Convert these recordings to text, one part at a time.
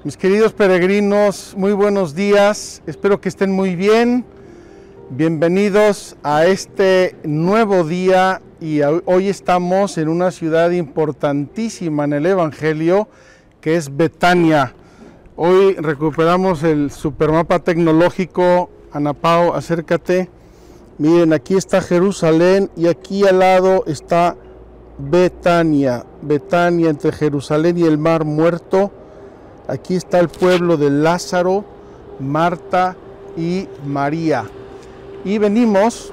Mis queridos peregrinos, muy buenos días, espero que estén muy bien. Bienvenidos a este nuevo día y hoy estamos en una ciudad importantísima en el Evangelio, que es Betania. Hoy recuperamos el supermapa tecnológico. Ana Pao, acércate. Miren, aquí está Jerusalén y aquí al lado está Betania. Betania, entre Jerusalén y el Mar Muerto. Aquí está el pueblo de Lázaro, Marta y María. Y venimos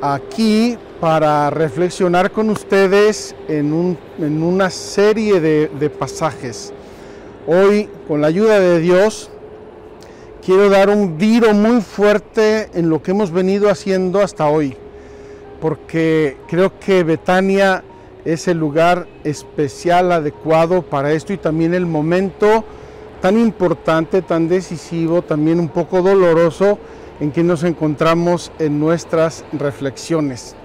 aquí para reflexionar con ustedes en una serie de pasajes. Hoy, con la ayuda de Dios, quiero dar un giro muy fuerte en lo que hemos venido haciendo hasta hoy, porque creo que Betania es el lugar especial, adecuado para esto, y también el momento tan importante, tan decisivo, también un poco doloroso en que nos encontramos en nuestras reflexiones.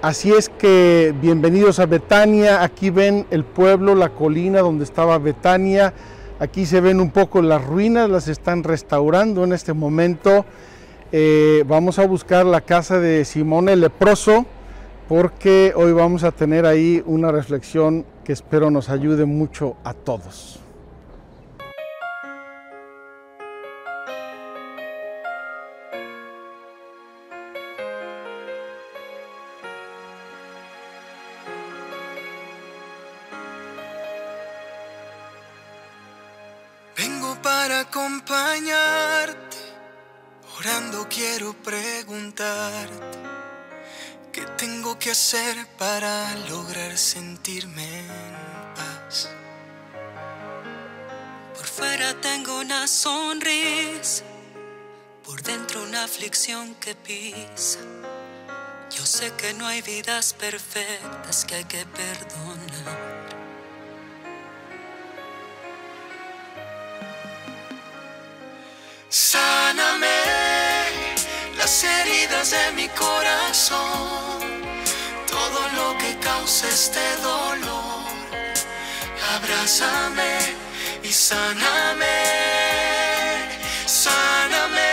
Así es que bienvenidos a Betania. Aquí ven el pueblo, la colina donde estaba Betania. Aquí se ven un poco las ruinas, las están restaurando en este momento. Vamos a buscar la casa de Simón el leproso, porque hoy vamos a tener ahí una reflexión que espero nos ayude mucho a todos. Vengo para acompañarte, orando quiero preguntarte. ¿Qué tengo que hacer para lograr sentirme en paz? Por fuera tengo una sonrisa, por dentro una aflicción que pisa. Yo sé que no hay vidas perfectas, que hay que perdonar. Sáname las heridas de mi corazón, todo lo que causa este dolor. Abrázame y sáname, sáname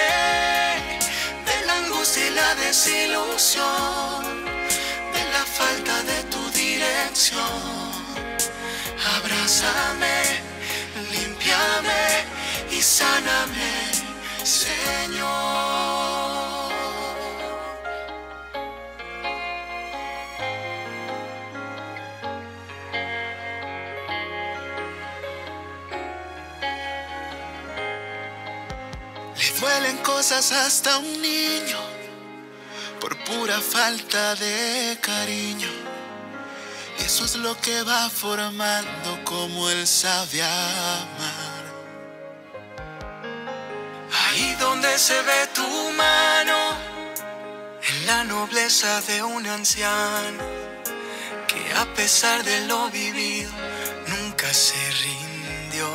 de la angustia y la desilusión, de la falta de tu dirección. Abrázame, límpiame y sáname, Señor. Le duelen cosas hasta a un niño por pura falta de cariño. Eso es lo que va formando como Él sabe amar. Ahí donde se ve tu mano, en la nobleza de un anciano, que a pesar de lo vivido, nunca se rindió.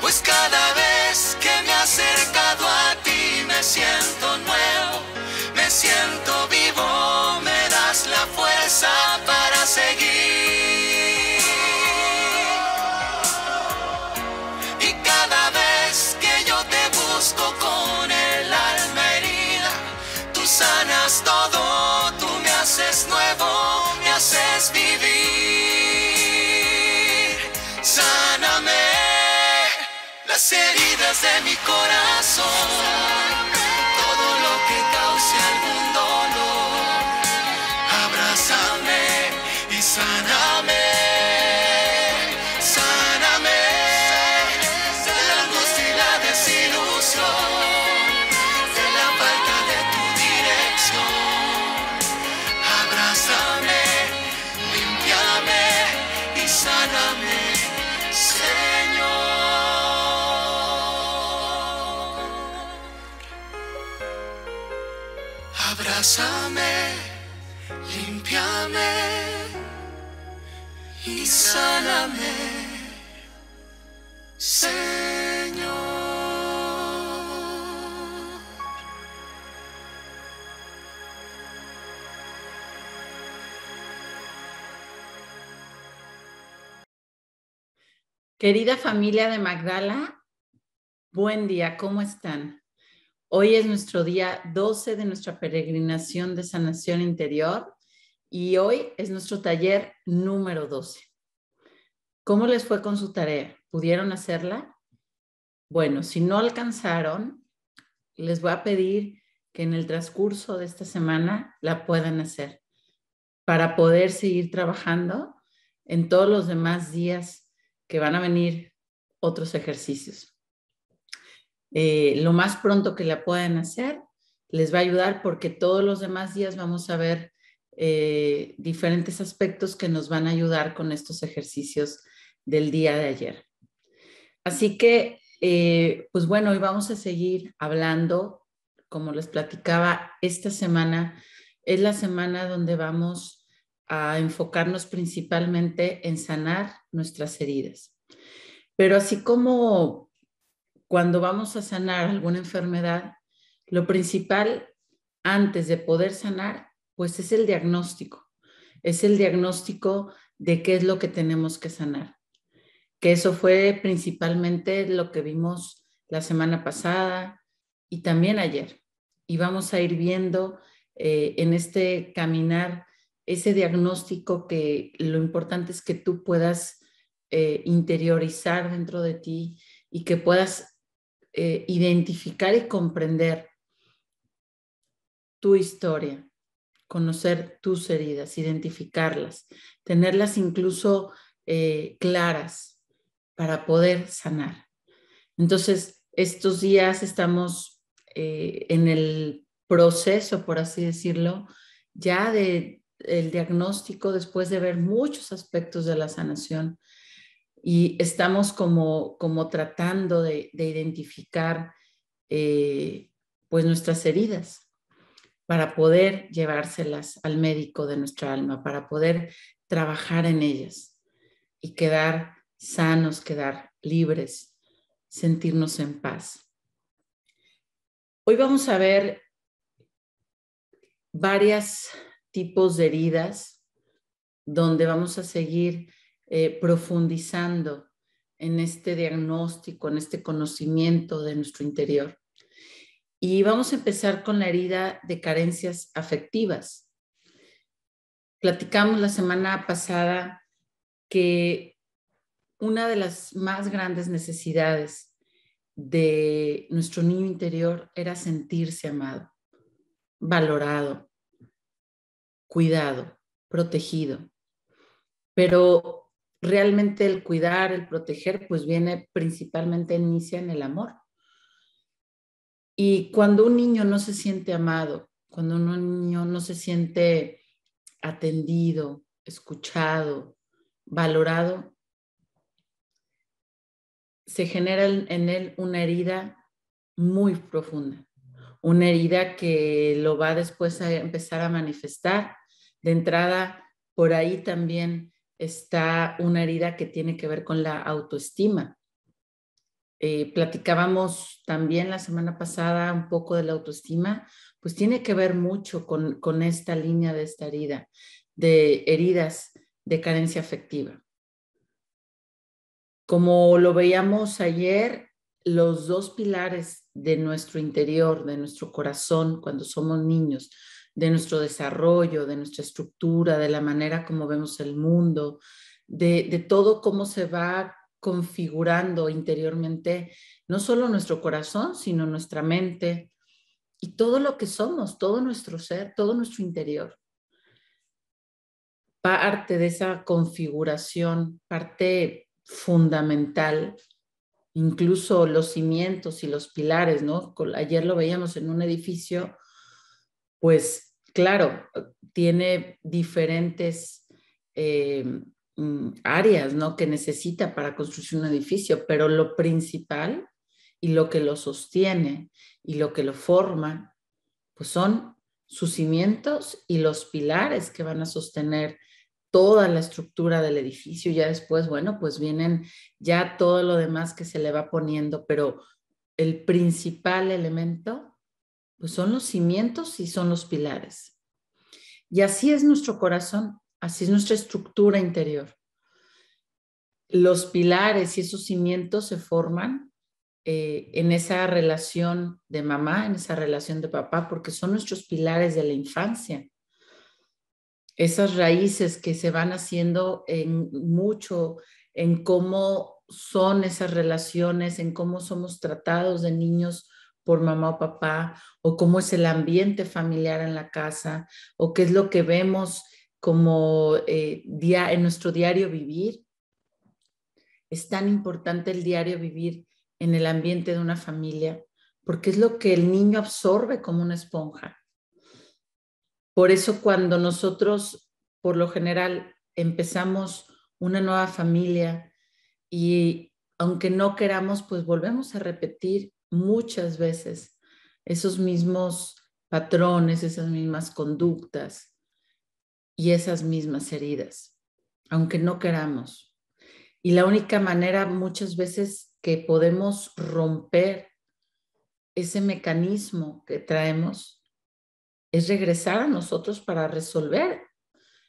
Pues cada vez que me he acercado a ti, me siento nuevo, me siento vivo, me das la fuerza para seguir. Con el alma herida, tú sanas todo, tú me haces nuevo, me haces vivir. Sáname las heridas de mi corazón, todo lo que cause algún dolor. Abrázame y sáname. Abrázame, límpiame y sáname, Señor. Querida familia de Magdala, buen día, ¿cómo están? Hoy es nuestro día 12 de nuestra peregrinación de sanación interior y hoy es nuestro taller número 12. ¿Cómo les fue con su tarea? ¿Pudieron hacerla? Bueno, si no alcanzaron, les voy a pedir que en el transcurso de esta semana la puedan hacer para poder seguir trabajando en todos los demás días que van a venir otros ejercicios. Lo más pronto que la puedan hacer les va a ayudar porque todos los demás días vamos a ver diferentes aspectos que nos van a ayudar con estos ejercicios del día de ayer. Así que, pues bueno, hoy vamos a seguir hablando, como les platicaba, esta semana es la semana donde vamos a enfocarnos principalmente en sanar nuestras heridas. Pero así como cuando vamos a sanar alguna enfermedad, lo principal antes de poder sanar, pues es el diagnóstico. Es el diagnóstico de qué es lo que tenemos que sanar. Que eso fue principalmente lo que vimos la semana pasada y también ayer. Y vamos a ir viendo en este caminar ese diagnóstico que lo importante es que tú puedas interiorizar dentro de ti y que puedas identificar y comprender tu historia, conocer tus heridas, identificarlas, tenerlas incluso claras para poder sanar. Entonces, estos días estamos en el proceso, por así decirlo, ya del diagnóstico después de ver muchos aspectos de la sanación y estamos como tratando de identificar pues nuestras heridas para poder llevárselas al médico de nuestra alma, para poder trabajar en ellas y quedar sanos, quedar libres, sentirnos en paz. Hoy vamos a ver varios tipos de heridas donde vamos a seguir profundizando en este diagnóstico, en este conocimiento de nuestro interior. Y vamos a empezar con la herida de carencias afectivas. Platicamos la semana pasada que una de las más grandes necesidades de nuestro niño interior era sentirse amado, valorado, cuidado, protegido. Pero realmente el cuidar, el proteger, pues viene principalmente, inicia en el amor. Y cuando un niño no se siente amado, cuando un niño no se siente atendido, escuchado, valorado, se genera en él una herida muy profunda, una herida que lo va después a empezar a manifestar. De entrada, por ahí también está una herida que tiene que ver con la autoestima. Platicábamos también la semana pasada un poco de la autoestima, pues tiene que ver mucho con esta línea de esta herida, de heridas de carencia afectiva. Como lo veíamos ayer, los dos pilares de nuestro interior, de nuestro corazón, cuando somos niños, de nuestro desarrollo, de nuestra estructura, de la manera como vemos el mundo, de todo cómo se va configurando interiormente, no solo nuestro corazón, sino nuestra mente y todo lo que somos, todo nuestro ser, todo nuestro interior. Parte de esa configuración, parte fundamental, incluso los cimientos y los pilares, ¿no? Ayer lo veíamos en un edificio, pues claro, tiene diferentes áreas, ¿no? Que necesita para construir un edificio, pero lo principal y lo que lo sostiene y lo que lo forma, pues son sus cimientos y los pilares que van a sostener toda la estructura del edificio. Ya después, bueno, pues vienen ya todo lo demás que se le va poniendo, pero el principal elemento, pues son los cimientos y son los pilares. Y así es nuestro corazón, así es nuestra estructura interior. los pilares y esos cimientos se forman en esa relación de mamá, en esa relación de papá, porque son nuestros pilares de la infancia. Esas raíces que se van haciendo en cómo son esas relaciones, en cómo somos tratados de niños por mamá o papá, o cómo es el ambiente familiar en la casa, o qué es lo que vemos como en nuestro diario vivir. Es tan importante el diario vivir en el ambiente de una familia, porque es lo que el niño absorbe como una esponja. Por eso cuando nosotros, por lo general, empezamos una nueva familia y aunque no queramos, pues volvemos a repetir muchas veces esos mismos patrones, esas mismas conductas y esas mismas heridas, aunque no queramos. Y la única manera muchas veces que podemos romper ese mecanismo que traemos es regresar a nosotros para resolver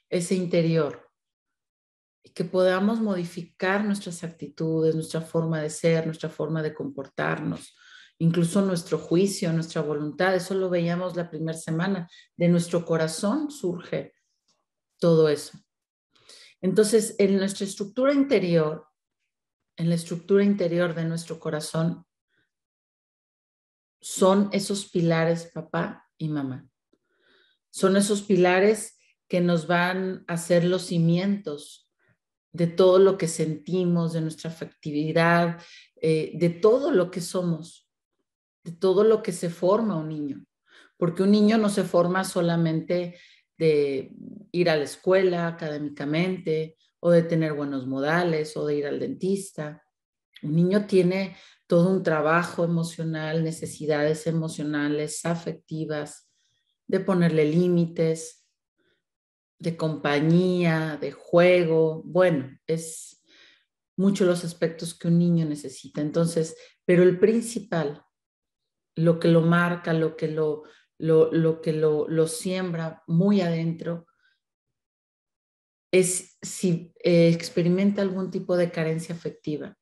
ese interior y que podamos modificar nuestras actitudes, nuestra forma de ser, nuestra forma de comportarnos, incluso nuestro juicio, nuestra voluntad. Eso lo veíamos la primera semana. De nuestro corazón surge todo eso. Entonces, en nuestra estructura interior, en la estructura interior de nuestro corazón, son esos pilares papá y mamá. Son esos pilares que nos van a hacer los cimientos de todo lo que sentimos, de nuestra afectividad, de todo lo que somos, de todo lo que se forma un niño. Porque un niño no se forma solamente de ir a la escuela académicamente o de tener buenos modales o de ir al dentista. Un niño tiene todo un trabajo emocional, necesidades emocionales, afectivas, de ponerle límites, de compañía, de juego. Bueno, es mucho los aspectos que un niño necesita. Entonces, pero el principal, lo que lo marca, lo que lo siembra muy adentro, es si experimenta algún tipo de carencia afectiva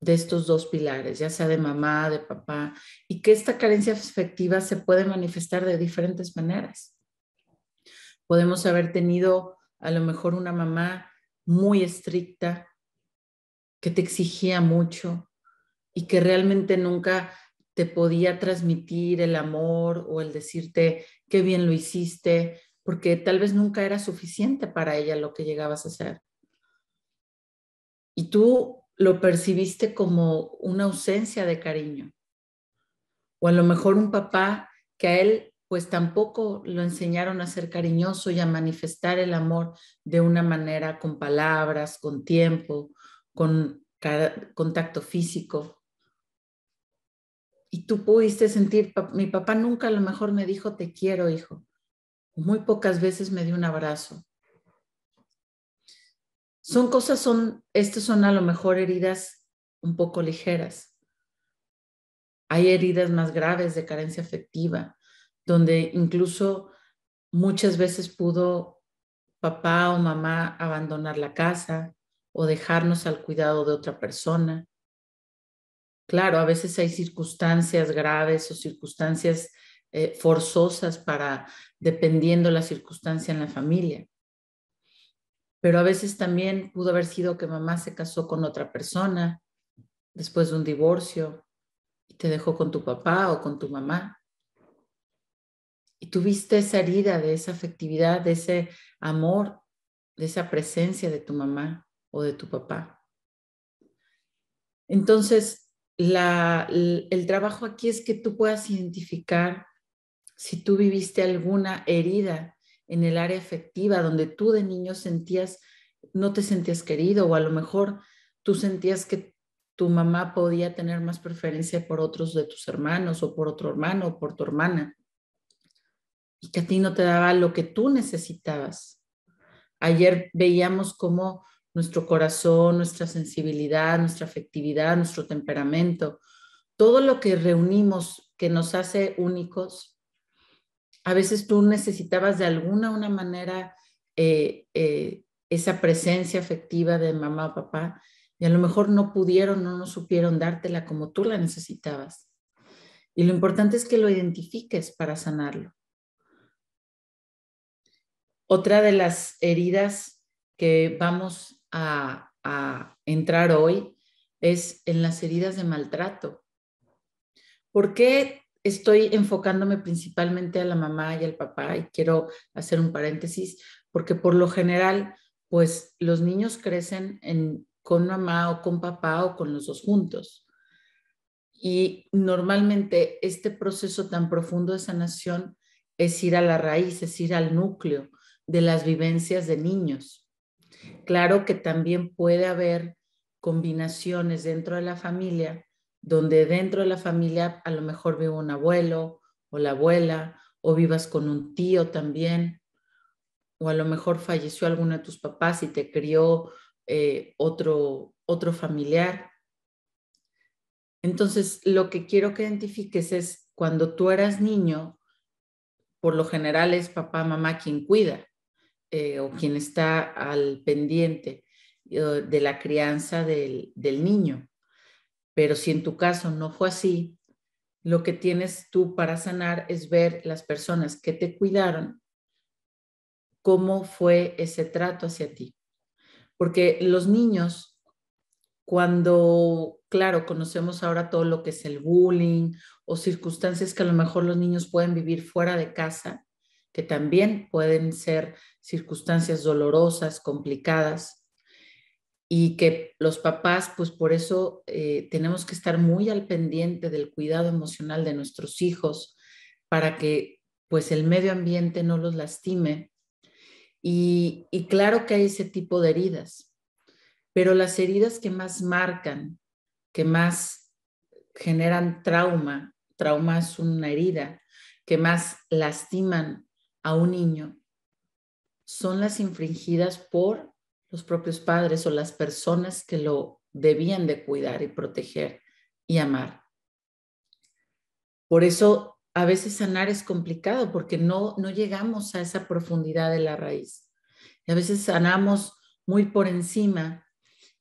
de estos dos pilares, ya sea de mamá, de papá, y que esta carencia afectiva se puede manifestar de diferentes maneras. Podemos haber tenido a lo mejor una mamá muy estricta, que te exigía mucho y que realmente nunca te podía transmitir el amor o el decirte qué bien lo hiciste, porque tal vez nunca era suficiente para ella lo que llegabas a hacer. Y tú lo percibiste como una ausencia de cariño. O a lo mejor un papá que a él pues tampoco lo enseñaron a ser cariñoso y a manifestar el amor de una manera con palabras, con tiempo, con contacto físico. Y tú pudiste sentir, mi papá nunca a lo mejor me dijo te quiero, hijo. Muy pocas veces me dio un abrazo. Estas son a lo mejor heridas un poco ligeras. Hay heridas más graves de carencia afectiva, donde incluso muchas veces pudo papá o mamá abandonar la casa o dejarnos al cuidado de otra persona. Claro, a veces hay circunstancias graves o circunstancias forzosas dependiendo la circunstancia en la familia. Pero a veces también pudo haber sido que mamá se casó con otra persona después de un divorcio y te dejó con tu papá o con tu mamá. Y tuviste esa herida de esa afectividad, de ese amor, de esa presencia de tu mamá o de tu papá. Entonces, el trabajo aquí es que tú puedas identificar si tú viviste alguna herida en el área afectiva donde tú de niño no te sentías querido, o a lo mejor tú sentías que tu mamá podía tener más preferencia por otros de tus hermanos o por otro hermano o por tu hermana y que a ti no te daba lo que tú necesitabas. Ayer veíamos cómo nuestro corazón, nuestra sensibilidad, nuestra afectividad, nuestro temperamento, todo lo que reunimos que nos hace únicos, a veces tú necesitabas de una manera esa presencia afectiva de mamá o papá, y a lo mejor no pudieron, no supieron dártela como tú la necesitabas. Y lo importante es que lo identifiques para sanarlo. Otra de las heridas que vamos a entrar hoy es en las heridas de maltrato. ¿Por qué estoy enfocándome principalmente a la mamá y al papá? Y quiero hacer un paréntesis, porque por lo general, pues los niños crecen con mamá o con papá o con los dos juntos. Y normalmente este proceso tan profundo de sanación es ir a la raíz, es ir al núcleo de las vivencias de niños. Claro que también puede haber combinaciones dentro de la familia, donde dentro de la familia a lo mejor vive un abuelo o la abuela, o vivas con un tío también, o a lo mejor falleció alguno de tus papás y te crió otro familiar. Entonces, lo que quiero que identifiques es cuando tú eras niño, por lo general es papá, mamá quien cuida o quien está al pendiente de la crianza del niño. Pero si en tu caso no fue así, lo que tienes tú para sanar es ver las personas que te cuidaron, cómo fue ese trato hacia ti. Porque los niños, cuando, claro, conocemos ahora todo lo que es el bullying o circunstancias que a lo mejor los niños pueden vivir fuera de casa, que también pueden ser circunstancias dolorosas, complicadas, y que los papás, pues por eso tenemos que estar muy al pendiente del cuidado emocional de nuestros hijos para que pues el medio ambiente no los lastime. Y claro que hay ese tipo de heridas, pero las heridas que más marcan, que más generan trauma es una herida, que más lastiman a un niño, son las infringidas por los propios padres o las personas que lo debían de cuidar y proteger y amar. Por eso a veces sanar es complicado porque no llegamos a esa profundidad de la raíz. Y a veces sanamos muy por encima.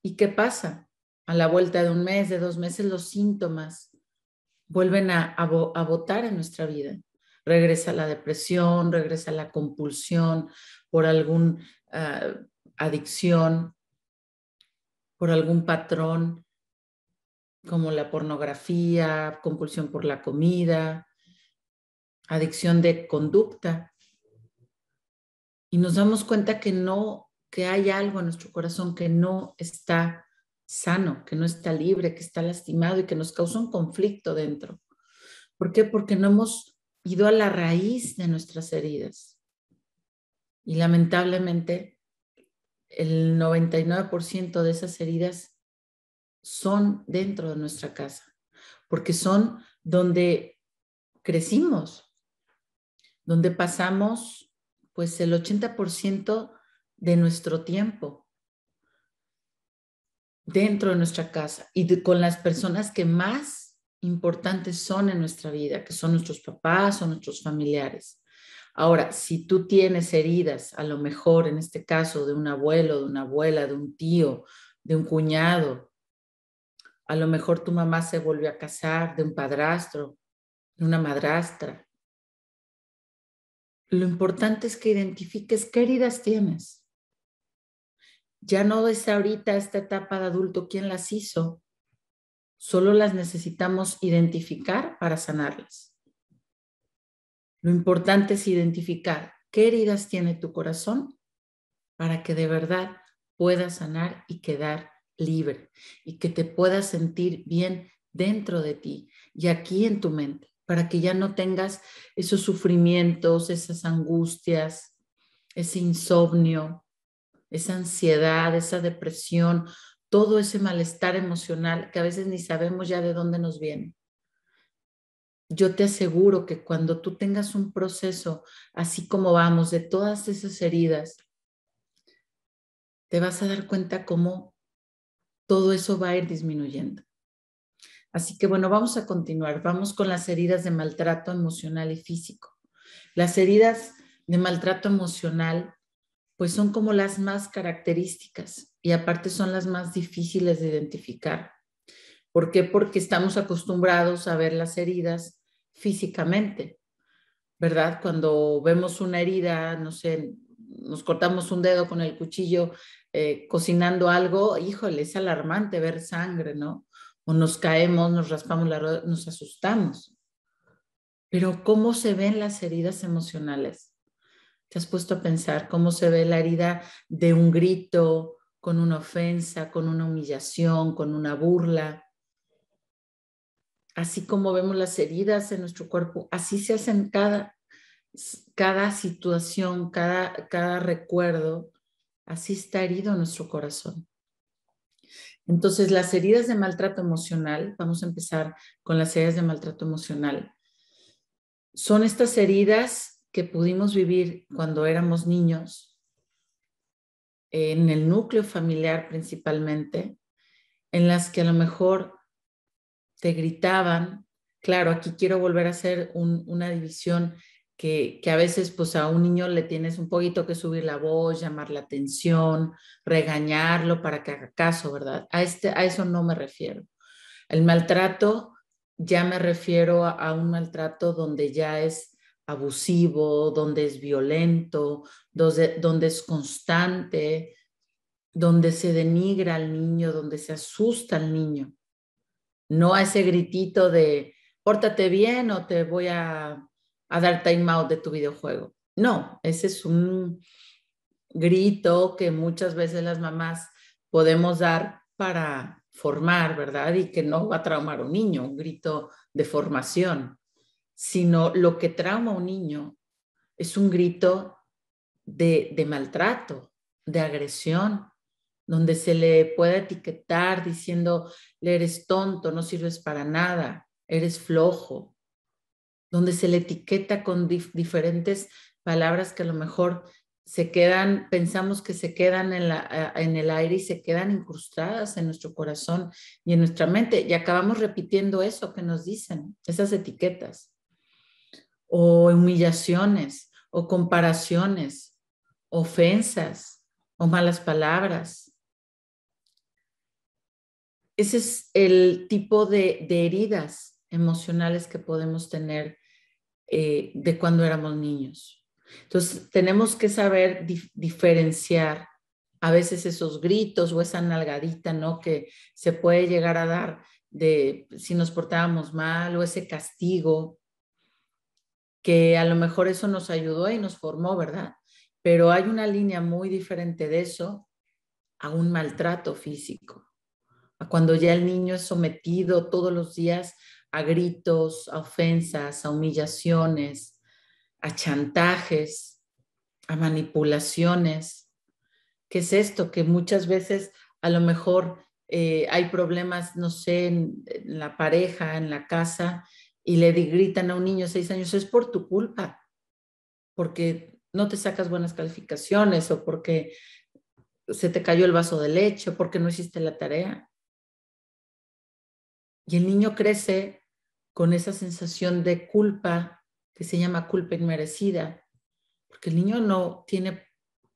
¿Y qué pasa? A la vuelta de un mes, de 2 meses, los síntomas vuelven a botar en nuestra vida. Regresa la depresión, regresa la compulsión por alguna adicción, por algún patrón como la pornografía, compulsión por la comida, adicción de conducta. Y nos damos cuenta que hay algo en nuestro corazón que no está sano, que no está libre, que está lastimado y que nos causa un conflicto dentro. ¿Por qué? Porque no hemos ido a la raíz de nuestras heridas. Y lamentablemente, el 99% de esas heridas son dentro de nuestra casa, porque son donde crecimos, donde pasamos pues el 80% de nuestro tiempo dentro de nuestra casa y con las personas que más importantes son en nuestra vida, que son nuestros papás o nuestros familiares. Ahora, si tú tienes heridas, a lo mejor en este caso de un abuelo, de una abuela, de un tío, de un cuñado, a lo mejor tu mamá se volvió a casar, de un padrastro, de una madrastra. Lo importante es que identifiques qué heridas tienes. Ya no es ahorita esta etapa de adulto quién las hizo, solo las necesitamos identificar para sanarlas. Lo importante es identificar qué heridas tiene tu corazón para que de verdad puedas sanar y quedar libre y que te puedas sentir bien dentro de ti y aquí en tu mente, para que ya no tengas esos sufrimientos, esas angustias, ese insomnio, esa ansiedad, esa depresión, todo ese malestar emocional que a veces ni sabemos ya de dónde nos viene. Yo te aseguro que cuando tú tengas un proceso así como vamos de todas esas heridas, te vas a dar cuenta cómo todo eso va a ir disminuyendo. Así que bueno, vamos a continuar. Vamos con las heridas de maltrato emocional y físico. Las heridas de maltrato emocional pues son como las más características y aparte son las más difíciles de identificar. ¿Por qué? Porque estamos acostumbrados a ver las heridas físicamente, ¿verdad? Cuando vemos una herida, no sé, nos cortamos un dedo con el cuchillo cocinando algo, híjole, es alarmante ver sangre, ¿no? O nos caemos, nos raspamos la rodilla, nos asustamos. Pero ¿cómo se ven las heridas emocionales? ¿Te has puesto a pensar cómo se ve la herida de un grito, con una ofensa, con una humillación, con una burla? Así como vemos las heridas en nuestro cuerpo, así se hacen cada situación, cada recuerdo, así está herido nuestro corazón. Entonces, las heridas de maltrato emocional, vamos a empezar con las heridas de maltrato emocional, son estas heridas que pudimos vivir cuando éramos niños, en el núcleo familiar principalmente, en las que a lo mejor te gritaban. Claro, aquí quiero volver a hacer una división que a veces pues a un niño le tienes un poquito que subir la voz, llamar la atención, regañarlo para que haga caso, ¿verdad? A eso no me refiero. El maltrato, ya me refiero a un maltrato donde ya es abusivo, donde es violento, donde es constante, donde se denigra al niño, donde se asusta al niño. No a ese gritito de pórtate bien o te voy a dar time out de tu videojuego. No, ese es un grito que muchas veces las mamás podemos dar para formar, ¿verdad? Y que no va a traumar a un niño, un grito de formación, sino lo que trauma a un niño es un grito de maltrato, de agresión, donde se le puede etiquetar diciendo, eres tonto, no sirves para nada, eres flojo, donde se le etiqueta con diferentes palabras que a lo mejor pensamos que se quedan en el aire y se quedan incrustadas en nuestro corazón y en nuestra mente, y acabamos repitiendo eso que nos dicen, esas etiquetas, o humillaciones, o comparaciones, ofensas, o malas palabras. Ese es el tipo de heridas emocionales que podemos tener de cuando éramos niños. Entonces, tenemos que saber diferenciar a veces esos gritos o esa nalgadita, ¿no? Que se puede llegar a dar de si nos portábamos mal, o ese castigo, que a lo mejor eso nos ayudó y nos formó, ¿verdad? Pero hay una línea muy diferente de eso a un maltrato físico. Cuando ya el niño es sometido todos los días a gritos, a ofensas, a humillaciones, a chantajes, a manipulaciones. ¿Qué es esto? Que muchas veces a lo mejor hay problemas, no sé, en la pareja, en la casa, y le gritan a un niño de 6 años, es por tu culpa, porque no te sacas buenas calificaciones, o porque se te cayó el vaso de leche, o porque no hiciste la tarea. Y el niño crece con esa sensación de culpa que se llama culpa inmerecida, porque el niño no tiene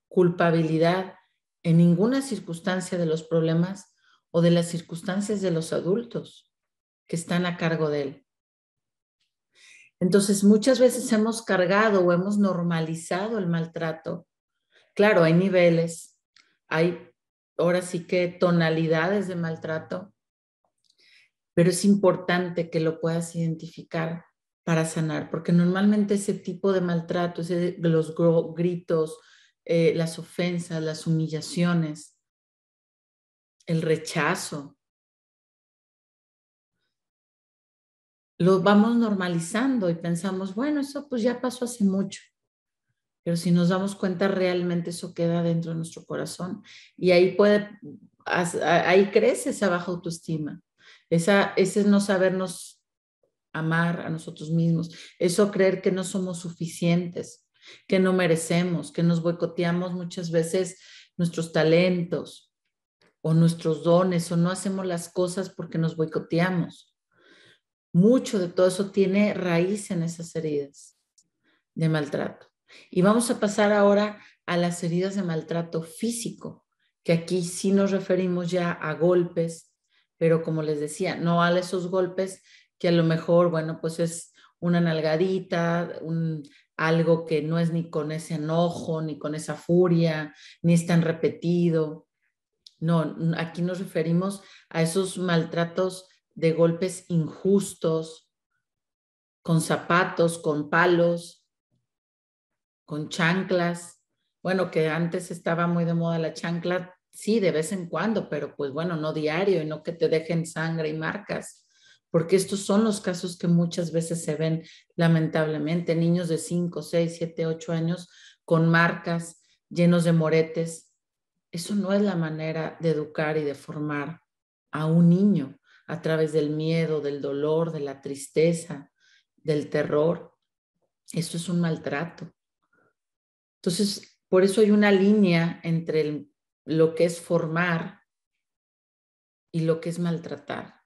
culpabilidad en ninguna circunstancia de los problemas o de las circunstancias de los adultos que están a cargo de él. Entonces, muchas veces hemos cargado o hemos normalizado el maltrato. Claro, hay niveles, hay ahora sí que tonalidades de maltrato, pero es importante que lo puedas identificar para sanar, porque normalmente ese tipo de maltrato, los gritos, las ofensas, las humillaciones, el rechazo, lo vamos normalizando y pensamos, bueno, eso pues ya pasó hace mucho. Pero si nos damos cuenta, realmente eso queda dentro de nuestro corazón y ahí crece esa baja autoestima. Ese es no sabernos amar a nosotros mismos, eso creer que no somos suficientes, que no merecemos, que nos boicoteamos muchas veces nuestros talentos o nuestros dones, o no hacemos las cosas porque nos boicoteamos. Mucho de todo eso tiene raíz en esas heridas de maltrato. Y vamos a pasar ahora a las heridas de maltrato físico, que aquí sí nos referimos ya a golpes, pero como les decía, no a esos golpes que a lo mejor, bueno, pues es una nalgadita, algo que no es ni con ese enojo, ni con esa furia, ni es tan repetido. No, aquí nos referimos a esos maltratos de golpes injustos, con zapatos, con palos, con chanclas. Bueno, que antes estaba muy de moda la chancla, sí, de vez en cuando, pero pues bueno, no diario y no que te dejen sangre y marcas, porque estos son los casos que muchas veces se ven lamentablemente, niños de 5, 6, 7, 8 años con marcas, llenos de moretes. Eso no es la manera de educar y de formar a un niño a través del miedo, del dolor, de la tristeza, del terror. Esto es un maltrato. Entonces, por eso hay una línea entre lo que es formar y lo que es maltratar.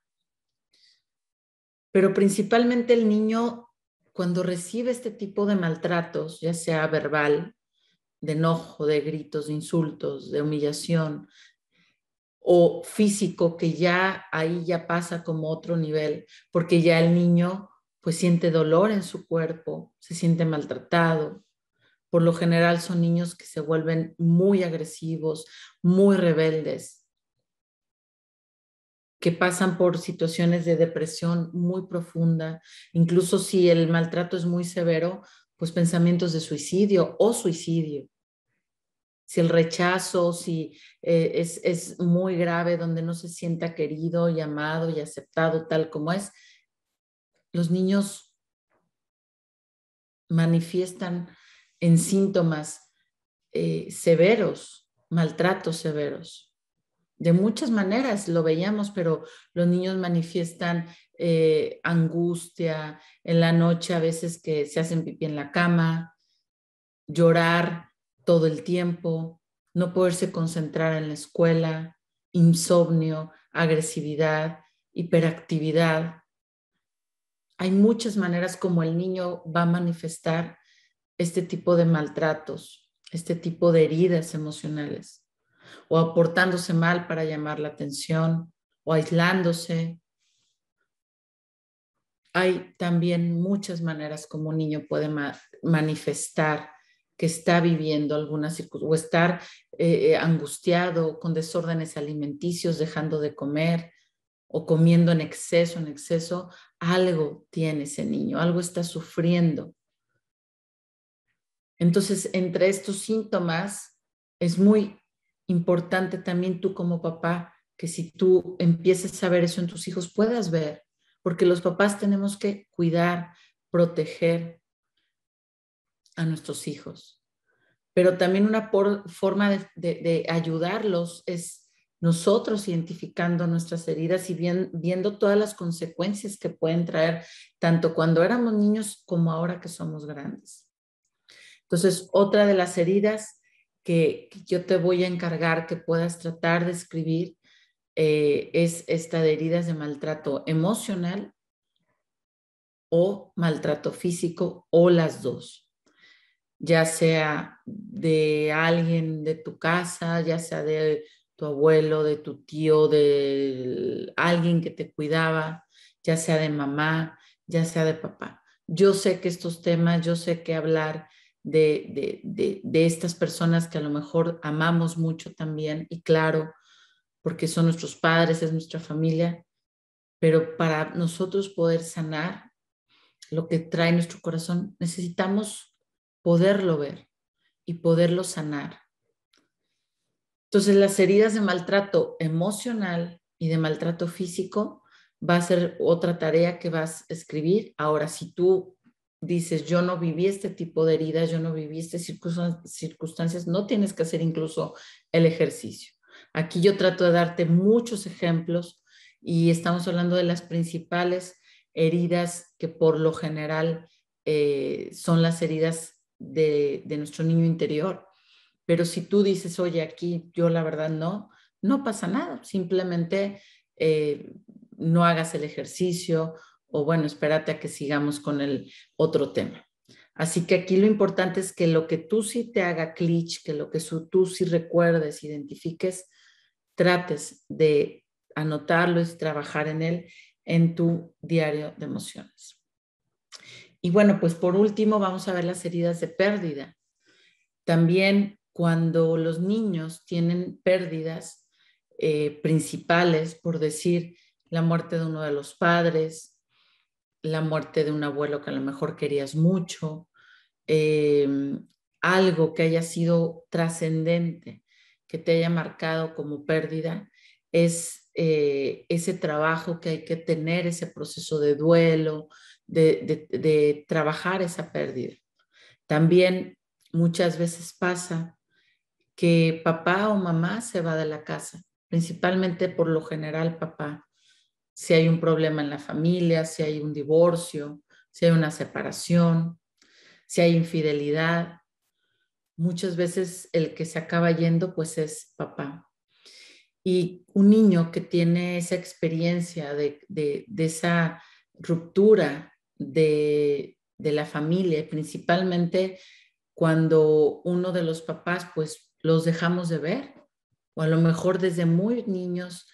Pero principalmente el niño, cuando recibe este tipo de maltratos, ya sea verbal, de enojo, de gritos, de insultos, de humillación, o físico, que ya ahí ya pasa como otro nivel, porque ya el niño pues siente dolor en su cuerpo, se siente maltratado. Por lo general son niños que se vuelven muy agresivos, muy rebeldes, que pasan por situaciones de depresión muy profunda, incluso si el maltrato es muy severo, pues pensamientos de suicidio o suicidio. Si el rechazo, si es muy grave, donde no se sienta querido y amado y aceptado tal como es, los niños manifiestan en síntomas severos, maltratos severos. De muchas maneras lo veíamos, pero los niños manifiestan angustia en la noche, a veces que se hacen pipí en la cama, llorar todo el tiempo, no poderse concentrar en la escuela, insomnio, agresividad, hiperactividad. Hay muchas maneras como el niño va a manifestar este tipo de maltratos, este tipo de heridas emocionales, o aportándose mal para llamar la atención, o aislándose. Hay también muchas maneras como un niño puede manifestar que está viviendo alguna circunstancia o estar angustiado, con desórdenes alimenticios, dejando de comer o comiendo en exceso, algo tiene ese niño, algo está sufriendo. Entonces, entre estos síntomas, es muy importante también tú como papá, que si tú empieces a ver eso en tus hijos, puedas ver, porque los papás tenemos que cuidar, proteger a nuestros hijos. Pero también una forma de ayudarlos es nosotros identificando nuestras heridas y viendo todas las consecuencias que pueden traer, tanto cuando éramos niños como ahora que somos grandes. Entonces, otra de las heridas que yo te voy a encargar que puedas tratar de escribir es esta de heridas de maltrato emocional o maltrato físico, o las dos, ya sea de alguien de tu casa, ya sea de tu abuelo, de tu tío, de alguien que te cuidaba, ya sea de mamá, ya sea de papá. Yo sé que estos temas, yo sé que hablar de estas personas que a lo mejor amamos mucho también, y claro, porque son nuestros padres, es nuestra familia, pero para nosotros poder sanar lo que trae nuestro corazón, necesitamos poderlo ver y poderlo sanar. Entonces, las heridas de maltrato emocional y de maltrato físico va a ser otra tarea que vas a escribir. Ahora, si tú dices, yo no viví este tipo de heridas, yo no viví estas circunstancias, no tienes que hacer incluso el ejercicio. Aquí yo trato de darte muchos ejemplos y estamos hablando de las principales heridas que por lo general son las heridas de nuestro niño interior. Pero si tú dices, oye, aquí yo la verdad no pasa nada. Simplemente no hagas el ejercicio o bueno, espérate a que sigamos con el otro tema. Así que aquí lo importante es que lo que tú sí te haga clic, que lo que tú sí recuerdes, identifiques, trates de anotarlo y trabajar en él en tu diario de emociones. Y bueno, pues por último vamos a ver las heridas de pérdida. También cuando los niños tienen pérdidas principales, por decir, la muerte de uno de los padres, la muerte de un abuelo que a lo mejor querías mucho, algo que haya sido trascendente, que te haya marcado como pérdida, es ese trabajo que hay que tener, ese proceso de duelo, de trabajar esa pérdida. También muchas veces pasa que papá o mamá se va de la casa, principalmente por lo general papá. Si hay un problema en la familia, si hay un divorcio, si hay una separación, si hay infidelidad, muchas veces el que se acaba yendo pues es papá. Y un niño que tiene esa experiencia de esa ruptura de la familia, principalmente cuando uno de los papás pues los dejamos de ver, o a lo mejor desde muy niños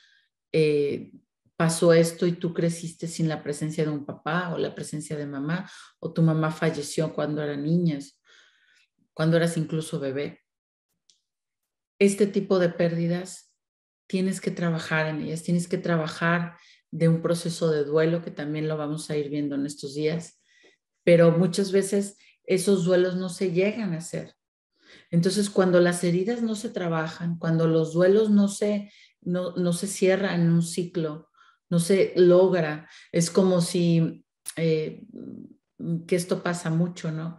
pasó esto y tú creciste sin la presencia de un papá o la presencia de mamá, o tu mamá falleció cuando eran niñas, cuando eras incluso bebé. Este tipo de pérdidas tienes que trabajar en ellas, tienes que trabajar de un proceso de duelo que también lo vamos a ir viendo en estos días, pero muchas veces esos duelos no se llegan a hacer. Entonces, cuando las heridas no se trabajan, cuando los duelos no se cierran en un ciclo, no se logra, es como si, que esto pasa mucho, ¿no?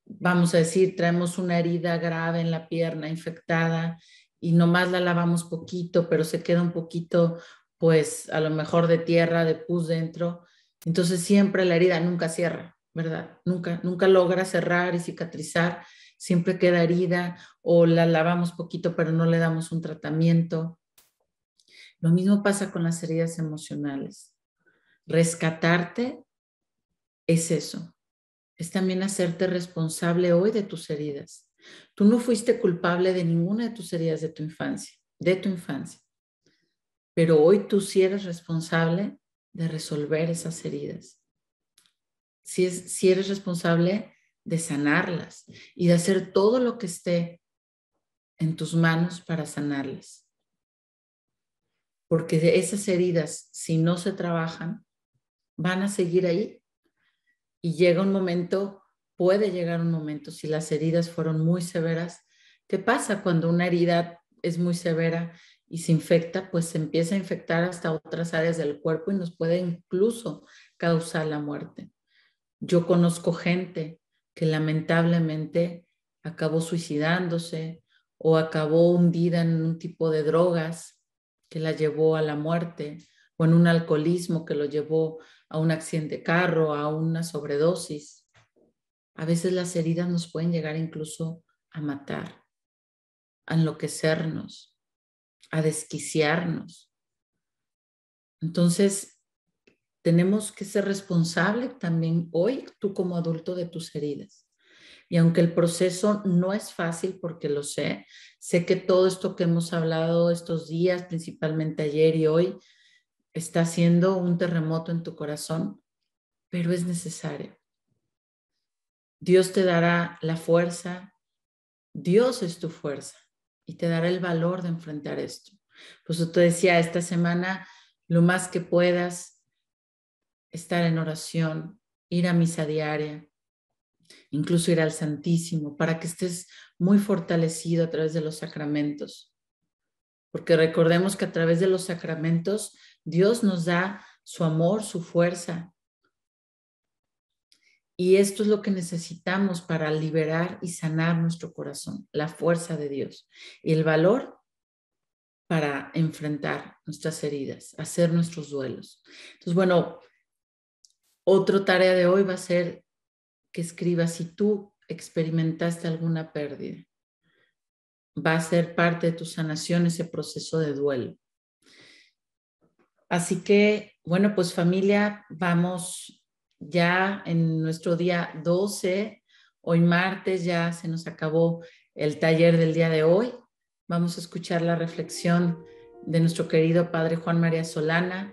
Vamos a decir, traemos una herida grave en la pierna infectada y nomás la lavamos poquito, pero se queda un poquito, pues a lo mejor de tierra, de pus dentro. Entonces siempre la herida nunca cierra, ¿verdad? Nunca logra cerrar y cicatrizar, siempre queda herida o la lavamos poquito, pero no le damos un tratamiento. Lo mismo pasa con las heridas emocionales. Rescatarte es eso. Es también hacerte responsable hoy de tus heridas. Tú no fuiste culpable de ninguna de tus heridas de tu infancia, pero hoy tú sí eres responsable de resolver esas heridas. Sí eres responsable de sanarlas y de hacer todo lo que esté en tus manos para sanarlas. Porque esas heridas, si no se trabajan, van a seguir ahí. Y puede llegar un momento, si las heridas fueron muy severas. ¿Qué pasa cuando una herida es muy severa y se infecta? Pues se empieza a infectar hasta otras áreas del cuerpo y nos puede incluso causar la muerte. Yo conozco gente que lamentablemente acabó suicidándose o acabó hundida en un tipo de drogas que la llevó a la muerte, o en un alcoholismo que lo llevó a un accidente de carro, a una sobredosis. A veces las heridas nos pueden llegar incluso a matar, a enloquecernos, a desquiciarnos. Entonces, tenemos que ser responsables también hoy, tú como adulto, de tus heridas. Y aunque el proceso no es fácil, porque lo sé que todo esto que hemos hablado estos días, principalmente ayer y hoy, está haciendo un terremoto en tu corazón, pero es necesario. Dios te dará la fuerza, Dios es tu fuerza y te dará el valor de enfrentar esto. Por eso te decía, esta semana, lo más que puedas, estar en oración, ir a misa diaria, incluso ir al Santísimo, para que estés muy fortalecido a través de los sacramentos. Porque recordemos que a través de los sacramentos, Dios nos da su amor, su fuerza. Y esto es lo que necesitamos para liberar y sanar nuestro corazón, la fuerza de Dios y el valor para enfrentar nuestras heridas, hacer nuestros duelos. Entonces, bueno, otra tarea de hoy va a ser que escribas si tú experimentaste alguna pérdida. Va a ser parte de tu sanación ese proceso de duelo. Así que, bueno, pues familia, vamos ya en nuestro día 12, hoy martes, ya se nos acabó el taller del día de hoy. Vamos a escuchar la reflexión de nuestro querido Padre Juan María Solana,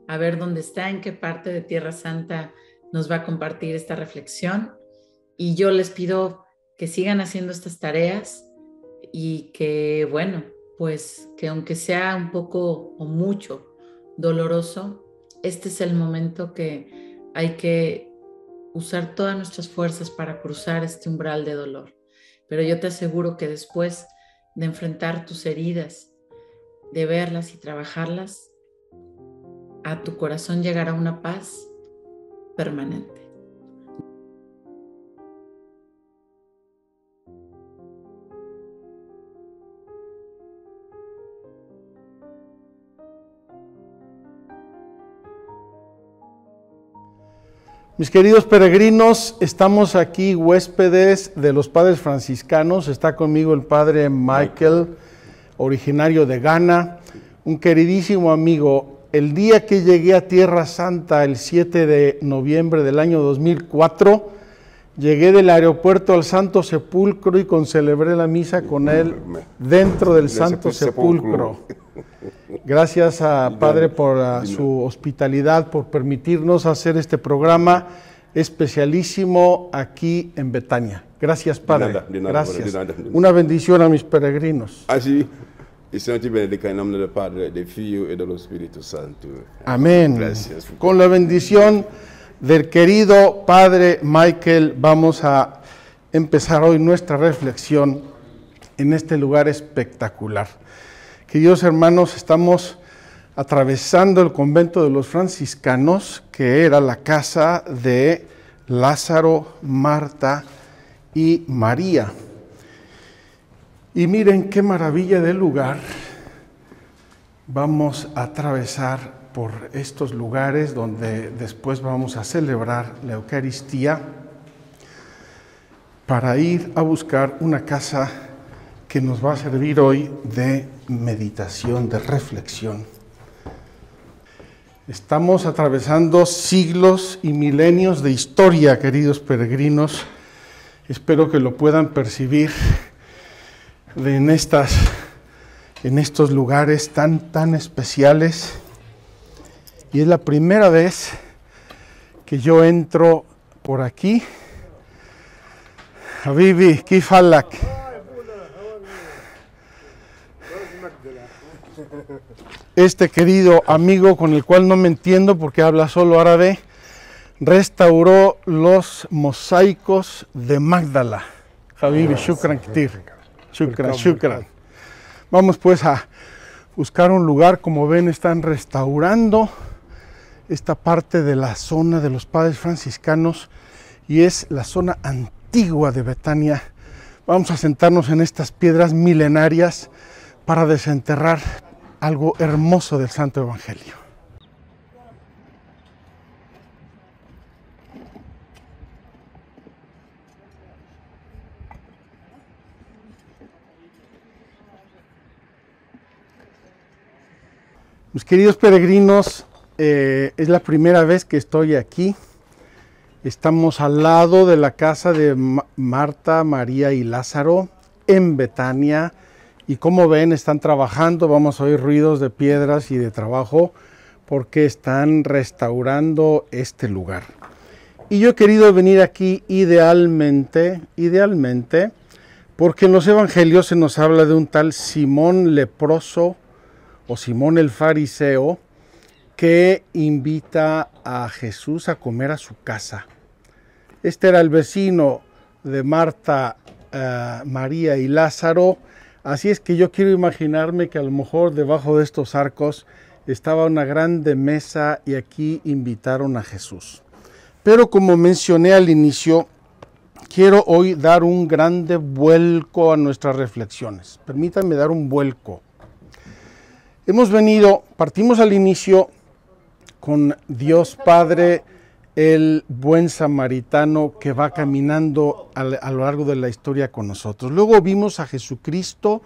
a ver dónde está, en qué parte de Tierra Santa nos va a compartir esta reflexión. Y yo les pido que sigan haciendo estas tareas y que, bueno, pues que aunque sea un poco o mucho doloroso, este es el momento que hay que usar todas nuestras fuerzas para cruzar este umbral de dolor. Pero yo te aseguro que después de enfrentar tus heridas, de verlas y trabajarlas, a tu corazón llegará una paz permanente. Mis queridos peregrinos, estamos aquí huéspedes de los padres franciscanos. Está conmigo el padre Michael, originario de Ghana, un queridísimo amigo. El día que llegué a Tierra Santa, el 7 de noviembre del año 2004, llegué del aeropuerto al Santo Sepulcro y celebré la misa con él dentro del Santo Sepulcro. Gracias a Padre por su hospitalidad, por permitirnos hacer este programa especialísimo aquí en Betania. Gracias, Padre. Gracias. Una bendición a mis peregrinos. Amén. Gracias. Con la bendición del querido Padre Michael, vamos a empezar hoy nuestra reflexión en este lugar espectacular. Queridos hermanos, estamos atravesando el convento de los franciscanos, que era la casa de Lázaro, Marta y María. Y miren qué maravilla de lugar. Vamos a atravesar por estos lugares donde después vamos a celebrar la Eucaristía para ir a buscar una casa que nos va a servir hoy de meditación, de reflexión. Estamos atravesando siglos y milenios de historia, queridos peregrinos. Espero que lo puedan percibir en estos lugares tan especiales. Y es la primera vez que yo entro por aquí. Habibi, kifalak. Este querido amigo, con el cual no me entiendo porque habla solo árabe, restauró los mosaicos de Magdala. Habibi, shukran kitir. Shukran. Vamos pues a buscar un lugar. Como ven, están restaurando esta parte de la zona de los padres franciscanos y es la zona antigua de Betania. Vamos a sentarnos en estas piedras milenarias para desenterrar algo hermoso del Santo Evangelio. Mis queridos peregrinos, es la primera vez que estoy aquí. Estamos al lado de la casa de Marta, María y Lázaro en Betania. Y como ven, están trabajando, vamos a oír ruidos de piedras y de trabajo porque están restaurando este lugar. Y yo he querido venir aquí idealmente, porque en los evangelios se nos habla de un tal Simón leproso o Simón el fariseo que invita a Jesús a comer a su casa. Este era el vecino de Marta, María y Lázaro. Así es que yo quiero imaginarme que a lo mejor debajo de estos arcos estaba una grande mesa y aquí invitaron a Jesús. Pero como mencioné al inicio, quiero hoy dar un grande vuelco a nuestras reflexiones. Permítanme dar un vuelco. Partimos al inicio con Dios Padre, el buen samaritano que va caminando a lo largo de la historia con nosotros. Luego vimos a Jesucristo,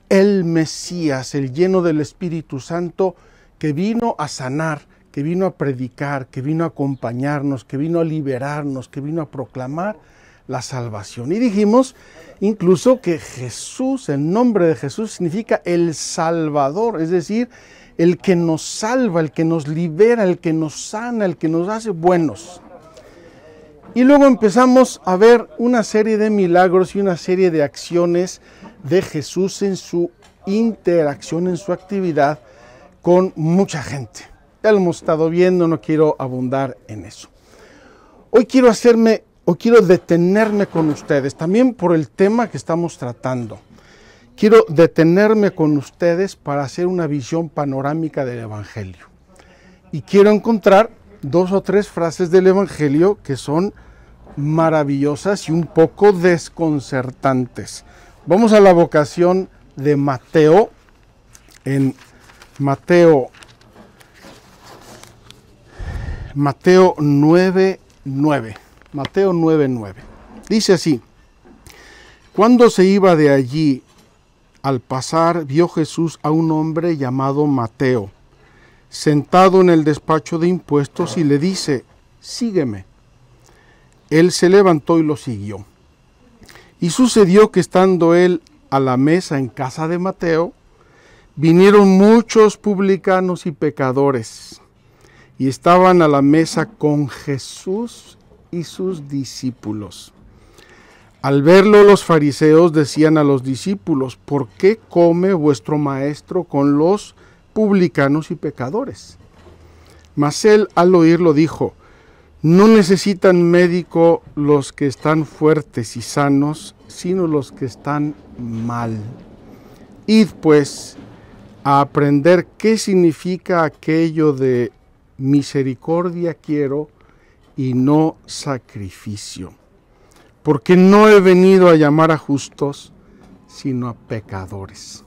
el Mesías, el lleno del Espíritu Santo, que vino a sanar, que vino a predicar, que vino a acompañarnos, que vino a liberarnos, que vino a proclamar la salvación. Y dijimos incluso que Jesús, el nombre de Jesús significa el Salvador, es decir, el que nos salva, el que nos libera, el que nos sana, el que nos hace buenos. Y luego empezamos a ver una serie de milagros y una serie de acciones de Jesús en su interacción, en su actividad con mucha gente. Ya lo hemos estado viendo, no quiero abundar en eso. Hoy quiero detenerme con ustedes, también por el tema que estamos tratando. Quiero detenerme con ustedes para hacer una visión panorámica del Evangelio. Y quiero encontrar 2 o 3 frases del Evangelio que son maravillosas y un poco desconcertantes. Vamos a la vocación de Mateo, en Mateo 9:9. Mateo 9:9. Dice así: cuando se iba de allí, al pasar, vio Jesús a un hombre llamado Mateo, sentado en el despacho de impuestos, y le dice: sígueme. Él se levantó y lo siguió. Y sucedió que estando él a la mesa en casa de Mateo, vinieron muchos publicanos y pecadores, y estaban a la mesa con Jesús y sus discípulos. Al verlo, los fariseos decían a los discípulos: ¿por qué come vuestro maestro con los publicanos y pecadores? Mas él, al oírlo, dijo: no necesitan médico los que están fuertes y sanos, sino los que están mal. Id pues a aprender qué significa aquello de misericordia quiero y no sacrificio, porque no he venido a llamar a justos, sino a pecadores.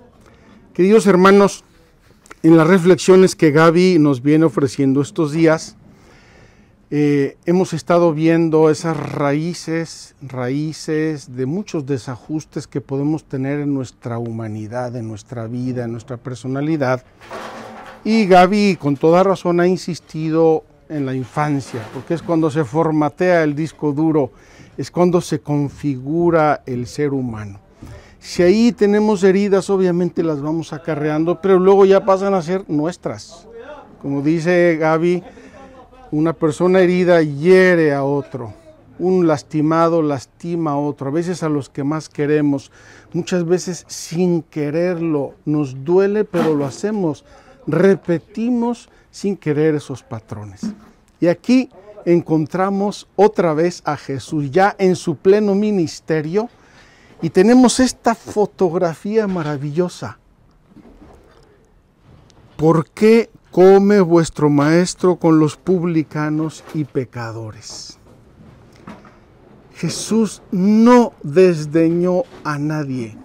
Queridos hermanos, en las reflexiones que Gaby nos viene ofreciendo estos días, hemos estado viendo esas raíces de muchos desajustes que podemos tener en nuestra humanidad, en nuestra vida, en nuestra personalidad. Y Gaby, con toda razón, ha insistido en la infancia, porque es cuando se formatea el disco duro, es cuando se configura el ser humano. Si ahí tenemos heridas, obviamente las vamos acarreando, pero luego ya pasan a ser nuestras. Como dice Gaby, una persona herida hiere a otro, un lastimado lastima a otro, a veces a los que más queremos, muchas veces sin quererlo, nos duele, pero lo hacemos, repetimos sin querer esos patrones. Y aquí encontramos otra vez a Jesús ya en su pleno ministerio y tenemos esta fotografía maravillosa. ¿Por qué come vuestro maestro con los publicanos y pecadores? Jesús no desdeñó a nadie.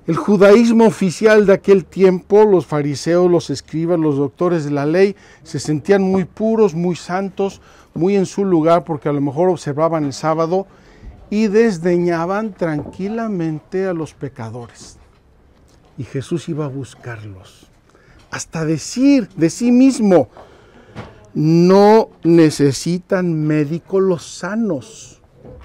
El judaísmo oficial de aquel tiempo, los fariseos, los escribas, los doctores de la ley, se sentían muy puros, muy santos, muy en su lugar, porque a lo mejor observaban el sábado y desdeñaban tranquilamente a los pecadores. Y Jesús iba a buscarlos. Hasta decir de sí mismo: no necesitan médico los sanos,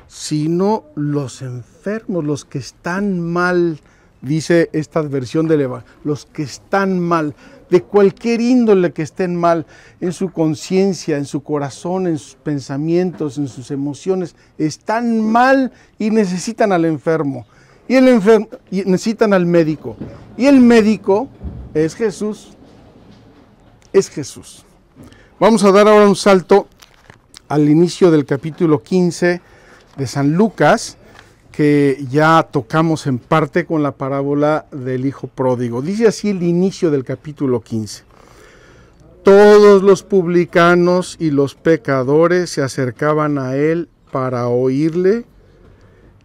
sino los enfermos, los que están mal, dice esta versión del Evangelio, los que están mal, de cualquier índole que estén mal, en su conciencia, en su corazón, en sus pensamientos, en sus emociones, están mal y necesitan al enfermo, y necesitan al médico, y el médico es Jesús. Es Jesús. Vamos a dar ahora un salto al inicio del capítulo 15 de San Lucas, que ya tocamos en parte con la parábola del hijo pródigo. Dice así el inicio del capítulo 15. Todos los publicanos y los pecadores se acercaban a él para oírle,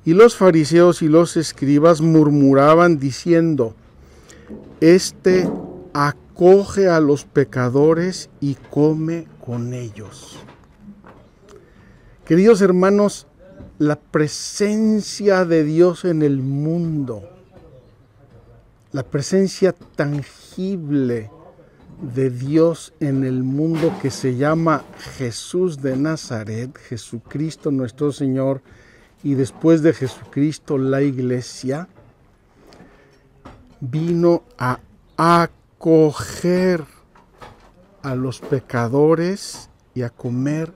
y los fariseos y los escribas murmuraban diciendo: este acoge a los pecadores y come con ellos. Queridos hermanos, la presencia de Dios en el mundo, la presencia tangible de Dios en el mundo que se llama Jesús de Nazaret, Jesucristo nuestro Señor, y después de Jesucristo la Iglesia, vino a acoger a los pecadores y a comer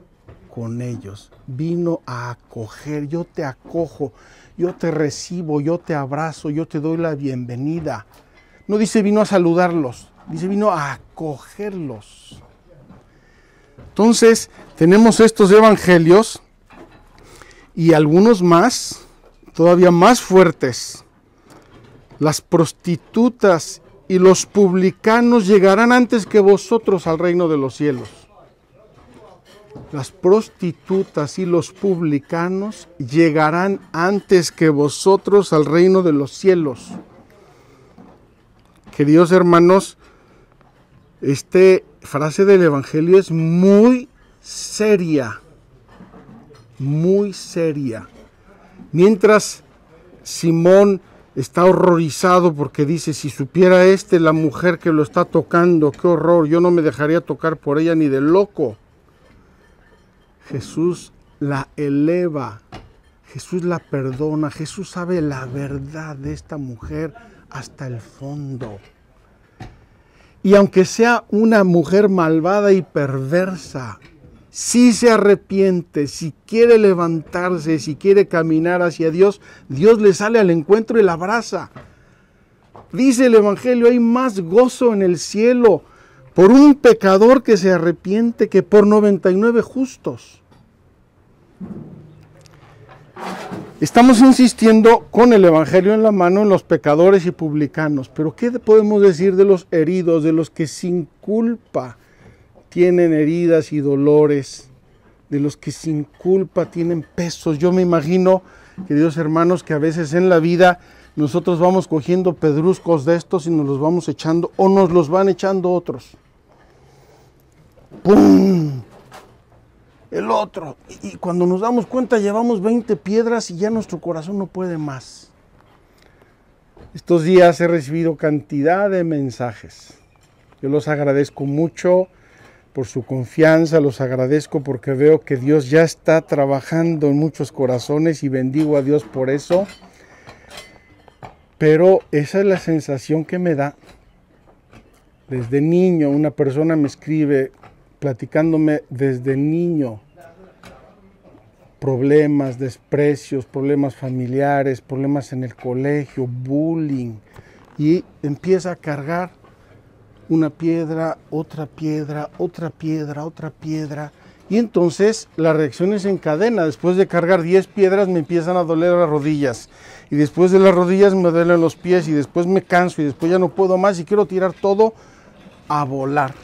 con ellos. Vino a acoger, yo te acojo, yo te recibo, yo te abrazo, yo te doy la bienvenida. No dice vino a saludarlos, dice vino a acogerlos. Entonces tenemos estos evangelios y algunos más, todavía más fuertes. Las prostitutas y los publicanos llegarán antes que vosotros al reino de los cielos. Las prostitutas y los publicanos llegarán antes que vosotros al reino de los cielos. Queridos hermanos, esta frase del Evangelio es muy seria, muy seria. Mientras Simón está horrorizado porque dice, si supiera la mujer que lo está tocando, qué horror, yo no me dejaría tocar por ella ni de loco. Jesús la eleva, Jesús la perdona, Jesús sabe la verdad de esta mujer hasta el fondo. Y aunque sea una mujer malvada y perversa, si se arrepiente, si quiere levantarse, si quiere caminar hacia Dios, Dios le sale al encuentro y la abraza. Dice el Evangelio, hay más gozo en el cielo por un pecador que se arrepiente que por 99 justos. Estamos insistiendo con el Evangelio en la mano en los pecadores y publicanos, pero ¿qué podemos decir de los heridos, de los que sin culpa tienen heridas y dolores, de los que sin culpa tienen pesos? Yo me imagino, queridos hermanos, que a veces en la vida nosotros vamos cogiendo pedruscos de estos y nos los vamos echando, o nos los van echando otros. ¡Pum! El otro. Y cuando nos damos cuenta llevamos 20 piedras y ya nuestro corazón no puede más. Estos días he recibido cantidad de mensajes. Yo los agradezco mucho por su confianza, los agradezco porque veo que Dios ya está trabajando en muchos corazones y bendigo a Dios por eso. Pero esa es la sensación que me da. Desde niño una persona me escribe platicándome desde niño problemas, desprecios, problemas familiares, problemas en el colegio, bullying, y empieza a cargar una piedra, otra piedra, otra piedra, otra piedra, y entonces la reacción es en cadena. Después de cargar 10 piedras me empiezan a doler las rodillas, y después de las rodillas me duelen los pies, y después me canso, y después ya no puedo más y quiero tirar todo a volar.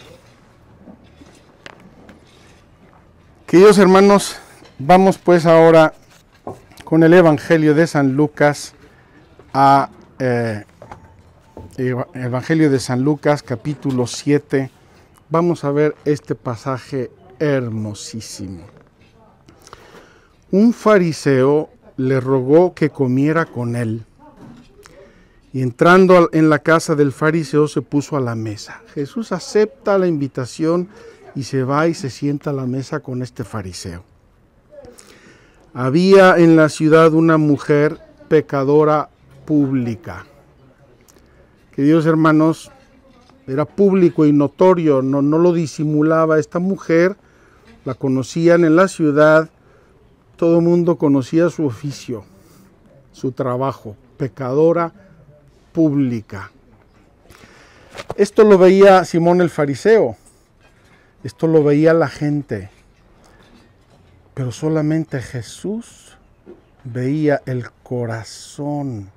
Queridos hermanos, vamos pues ahora con el Evangelio de San Lucas, Evangelio de San Lucas, capítulo 7. Vamos a ver este pasaje hermosísimo. Un fariseo le rogó que comiera con él, y entrando en la casa del fariseo se puso a la mesa. Jesús acepta la invitación y se va y se sienta a la mesa con este fariseo. Había en la ciudad una mujer pecadora pública. Queridos hermanos, era público y notorio, no lo disimulaba. Esta mujer la conocían en la ciudad, todo el mundo conocía su oficio, su trabajo, pecadora pública. Esto lo veía Simón el fariseo. Esto lo veía la gente, pero solamente Jesús veía el corazón,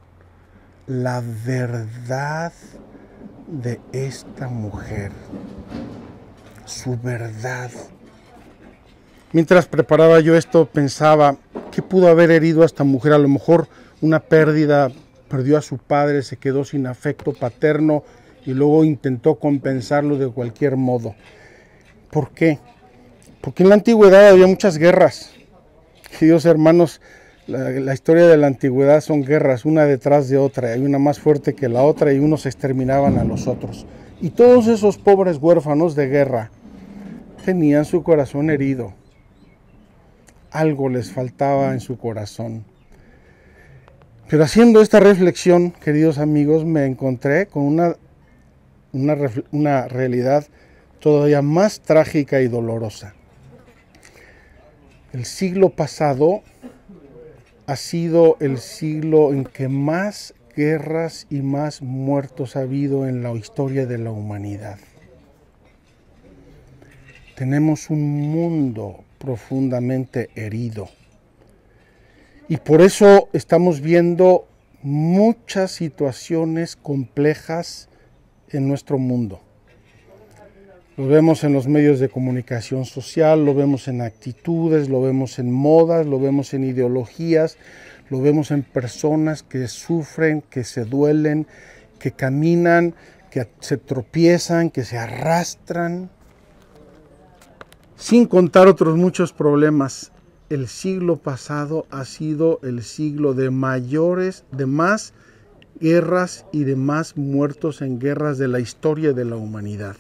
la verdad de esta mujer, su verdad. Mientras preparaba yo esto, pensaba, ¿qué pudo haber herido a esta mujer? A lo mejor una pérdida, perdió a su padre, se quedó sin afecto paterno y luego intentó compensarlo de cualquier modo. ¿Por qué? Porque en la antigüedad había muchas guerras. Queridos hermanos, la historia de la antigüedad son guerras, una detrás de otra. Hay una más fuerte que la otra y unos exterminaban a los otros. Y todos esos pobres huérfanos de guerra tenían su corazón herido. Algo les faltaba en su corazón. Pero haciendo esta reflexión, queridos amigos, me encontré con una realidad todavía más trágica y dolorosa. El siglo pasado ha sido el siglo en que más guerras y más muertos ha habido en la historia de la humanidad. Tenemos un mundo profundamente herido. Y por eso estamos viendo muchas situaciones complejas en nuestro mundo. Lo vemos en los medios de comunicación social, lo vemos en actitudes, lo vemos en modas, lo vemos en ideologías, lo vemos en personas que sufren, que se duelen, que caminan, que se tropiezan, que se arrastran. Sin contar otros muchos problemas. El siglo pasado ha sido el siglo de más guerras y de más muertos en guerras de la historia de la humanidad.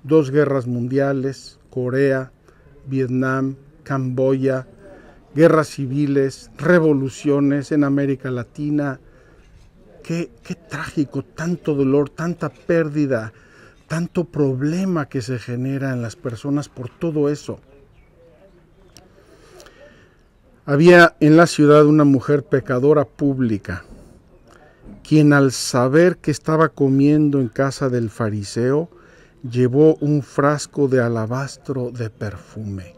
2 guerras mundiales, Corea, Vietnam, Camboya, guerras civiles, revoluciones en América Latina. Qué trágico, tanto dolor, tanta pérdida, tanto problema que se genera en las personas por todo eso. Había en la ciudad una mujer pecadora pública, quien al saber que estaba comiendo en casa del fariseo, llevó un frasco de alabastro de perfume.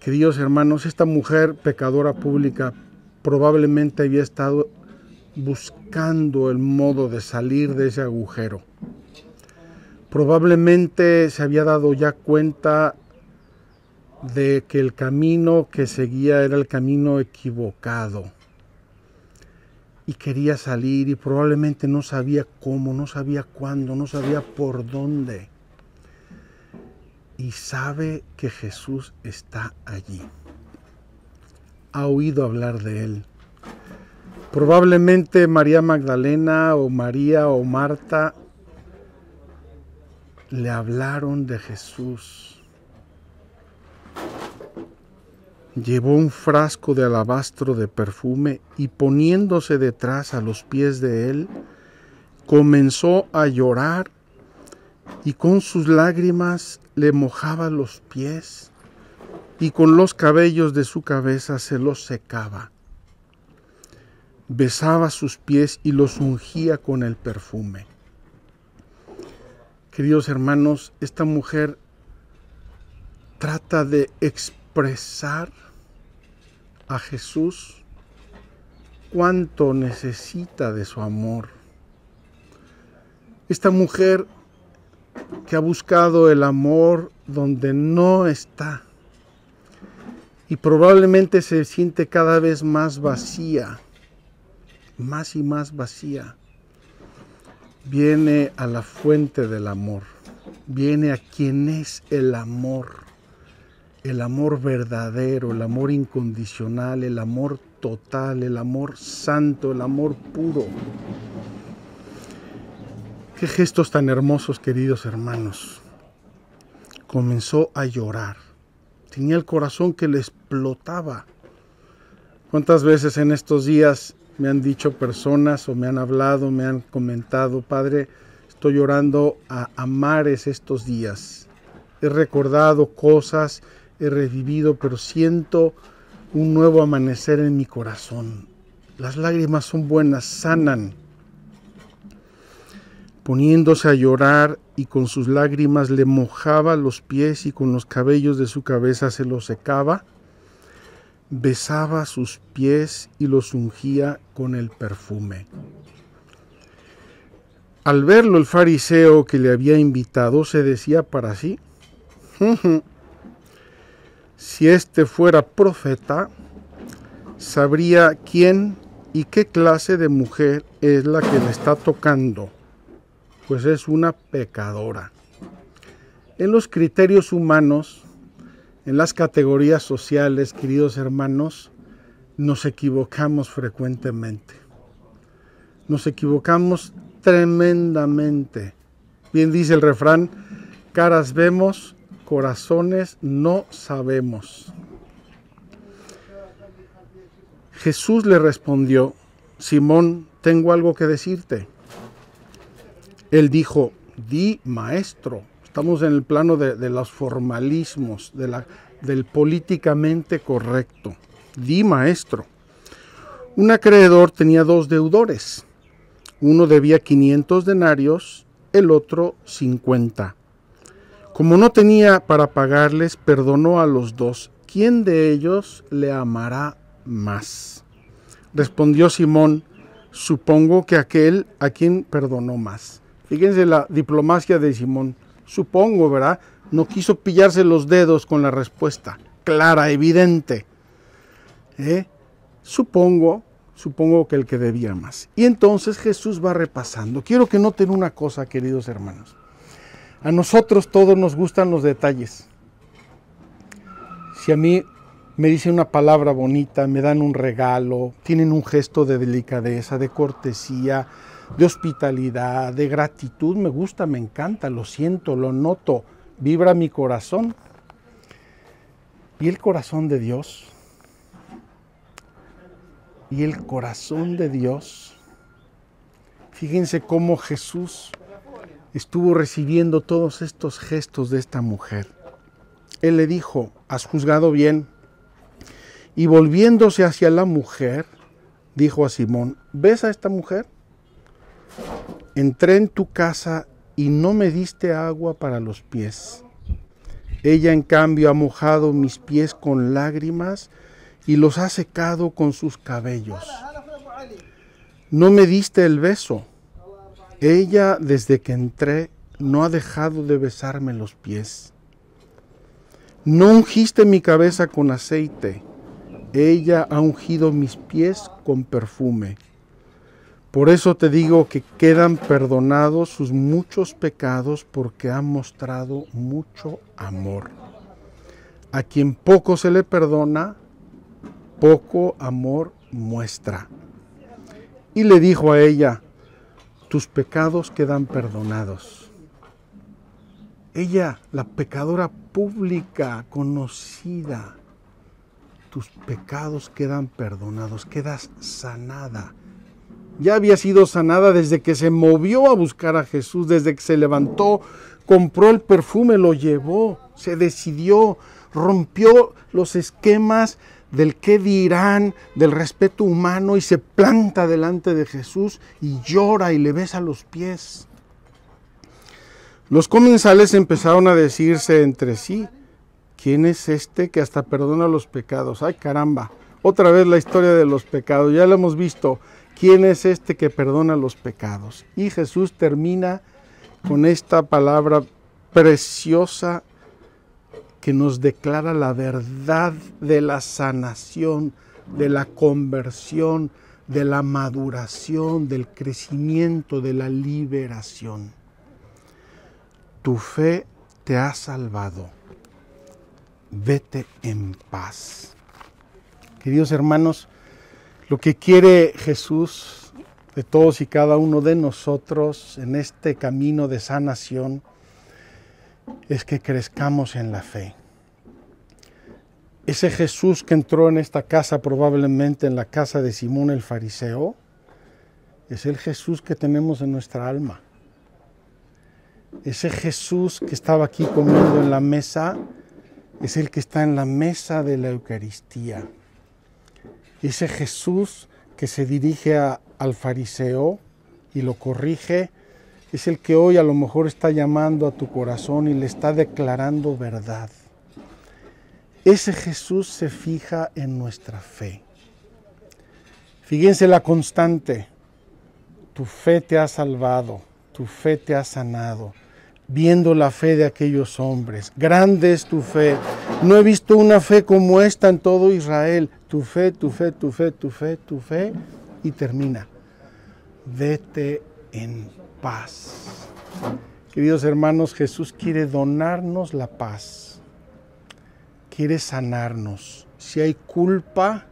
Queridos hermanos, esta mujer pecadora pública probablemente había estado buscando el modo de salir de ese agujero. Probablemente se había dado ya cuenta de que el camino que seguía era el camino equivocado y quería salir y probablemente no sabía cómo, no sabía cuándo, no sabía por dónde. Y sabe que Jesús está allí. Ha oído hablar de él. Probablemente María Magdalena o María o Marta le hablaron de Jesús. Llevó un frasco de alabastro de perfume y poniéndose detrás a los pies de él, comenzó a llorar y con sus lágrimas le mojaba los pies y con los cabellos de su cabeza se los secaba. Besaba sus pies y los ungía con el perfume. Queridos hermanos, esta mujer trata de expresar a Jesús cuánto necesita de su amor. Esta mujer que ha buscado el amor donde no está y probablemente se siente cada vez más vacía, más y más vacía, viene a la fuente del amor, viene a quien es el amor verdadero, el amor incondicional, el amor total, el amor santo, el amor puro. Qué gestos tan hermosos, queridos hermanos. Comenzó a llorar. Tenía el corazón que le explotaba. ¿Cuántas veces en estos días me han dicho personas o me han hablado, me han comentado, Padre, estoy llorando a mares estos días? He recordado cosas, he revivido, pero siento un nuevo amanecer en mi corazón. Las lágrimas son buenas, sanan. Poniéndose a llorar y con sus lágrimas le mojaba los pies y con los cabellos de su cabeza se los secaba, besaba sus pies y los ungía con el perfume. Al verlo el fariseo que le había invitado se decía para sí, si este fuera profeta, sabría quién y qué clase de mujer es la que le está tocando, pues es una pecadora. En los criterios humanos, en las categorías sociales, queridos hermanos, nos equivocamos frecuentemente. Nos equivocamos tremendamente. Bien dice el refrán, caras vemos, corazones no sabemos. Jesús le respondió, Simón, tengo algo que decirte. Él dijo, di, maestro. Estamos en el plano de los formalismos, del políticamente correcto. Di, maestro. Un acreedor tenía 2 deudores. Uno debía 500 denarios, el otro 50. Como no tenía para pagarles, perdonó a los 2. ¿Quién de ellos le amará más? Respondió Simón, supongo que aquel a quien perdonó más. Fíjense la diplomacia de Simón. Supongo, ¿verdad? No quiso pillarse los dedos con la respuesta. Clara, evidente. Supongo que el que debía más. Y entonces Jesús va repasando. Quiero que noten una cosa, queridos hermanos. A nosotros todos nos gustan los detalles. Si a mí me dicen una palabra bonita, me dan un regalo, tienen un gesto de delicadeza, de cortesía, de hospitalidad, de gratitud, me gusta, me encanta, lo siento, lo noto, vibra mi corazón. ¿Y el corazón de Dios? Y el corazón de Dios, fíjense cómo Jesús estuvo recibiendo todos estos gestos de esta mujer. Él le dijo, has juzgado bien. Y volviéndose hacia la mujer, dijo a Simón, ¿ves a esta mujer? Entré en tu casa y no me diste agua para los pies. Ella en cambio ha mojado mis pies con lágrimas y los ha secado con sus cabellos. No me diste el beso. Ella, desde que entré, no ha dejado de besarme los pies. No ungiste mi cabeza con aceite. Ella ha ungido mis pies con perfume. Por eso te digo que quedan perdonados sus muchos pecados porque ha mostrado mucho amor. A quien poco se le perdona, poco amor muestra. Y le dijo a ella, tus pecados quedan perdonados. Ella, la pecadora pública, conocida, tus pecados quedan perdonados, quedas sanada. Ya había sido sanada desde que se movió a buscar a Jesús, desde que se levantó, compró el perfume, lo llevó, se decidió, rompió los esquemas del qué dirán, del respeto humano y se planta delante de Jesús y llora y le besa los pies. Los comensales empezaron a decirse entre sí, ¿quién es este que hasta perdona los pecados? ¡Ay, caramba! Otra vez la historia de los pecados, ya lo hemos visto. ¿Quién es este que perdona los pecados? Y Jesús termina con esta palabra preciosa que nos declara la verdad de la sanación, de la conversión, de la maduración, del crecimiento, de la liberación. Tu fe te ha salvado. Vete en paz. Queridos hermanos, lo que quiere Jesús de todos y cada uno de nosotros en este camino de sanación es que crezcamos en la fe. Ese Jesús que entró en esta casa, probablemente en la casa de Simón el fariseo, es el Jesús que tenemos en nuestra alma. Ese Jesús que estaba aquí comiendo en la mesa es el que está en la mesa de la Eucaristía. Ese Jesús que se dirige al fariseo y lo corrige, es el que hoy a lo mejor está llamando a tu corazón y le está declarando verdad. Ese Jesús se fija en nuestra fe. Fíjense la constante. Tu fe te ha salvado, tu fe te ha sanado. Viendo la fe de aquellos hombres. Grande es tu fe. No he visto una fe como esta en todo Israel. Tu fe, tu fe, tu fe, tu fe, tu fe. Y termina. Vete en paz. Queridos hermanos, Jesús quiere donarnos la paz. Quiere sanarnos. Si hay culpa,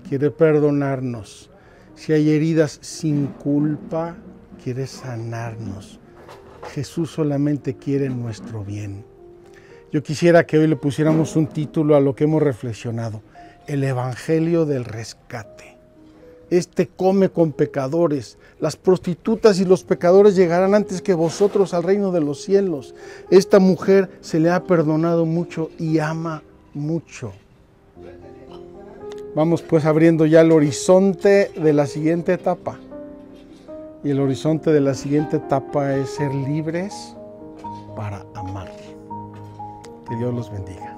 quiere perdonarnos. Si hay heridas sin culpa, quiere sanarnos. Jesús solamente quiere nuestro bien. Yo quisiera que hoy le pusiéramos un título a lo que hemos reflexionado: el Evangelio del Rescate. Este come con pecadores. Las prostitutas y los pecadores llegarán antes que vosotros al reino de los cielos. Esta mujer se le ha perdonado mucho y ama mucho. Vamos pues abriendo ya el horizonte de la siguiente etapa. Y el horizonte de la siguiente etapa es ser libres para amar. Que Dios los bendiga.